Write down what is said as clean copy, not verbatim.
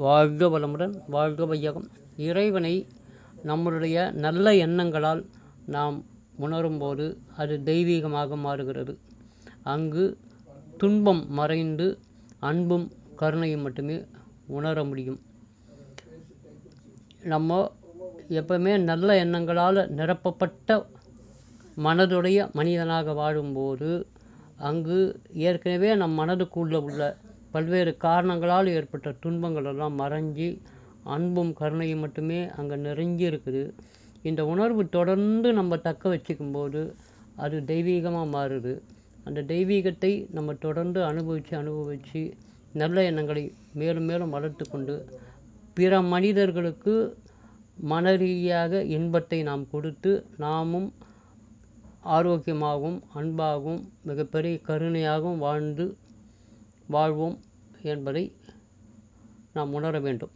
வாழ்க வளமுடன், வாழ்க வையகம். இறைவனை நம்முடைய நல்ல எண்ணங்களால் நாம் உணரும்போது அது தெய்வீகமாக மாறுகிறது. அங்கு துன்பம் மறைந்து அன்பும் கருணையும் மட்டுமே உணர முடியும். நம்ம எப்பவுமே நல்ல எண்ணங்களால் நிரப்பப்பட்ட மனதுடைய மனிதனாக வாழும்போது அங்கு ஏற்கனவே நம் மனதுக்குள்ளே உள்ள பல்வேறு காரணங்களால் ஏற்பட்ட துன்பங்கள் எல்லாம் மறைஞ்சி அன்பும் கருணையும் மட்டுமே அங்கே நிறைஞ்சி இருக்குது. இந்த உணர்வு தொடர்ந்து நம்ம தக்க வச்சுக்கும்போது அது தெய்வீகமாக மாறுது. அந்த தெய்வீகத்தை நம்ம தொடர்ந்து அனுபவித்து நல்ல எண்ணங்களை மேலும் மேலும் வளர்த்து கொண்டு பிற மனிதர்களுக்கு மனரீதியாக இன்பத்தை நாம் கொடுத்து நாமும் ஆரோக்கியமாகவும் அன்பாகவும் மிகப்பெரிய கருணையாகவும் வாழ்வோம் என்பதை நாம் உணர வேண்டும்.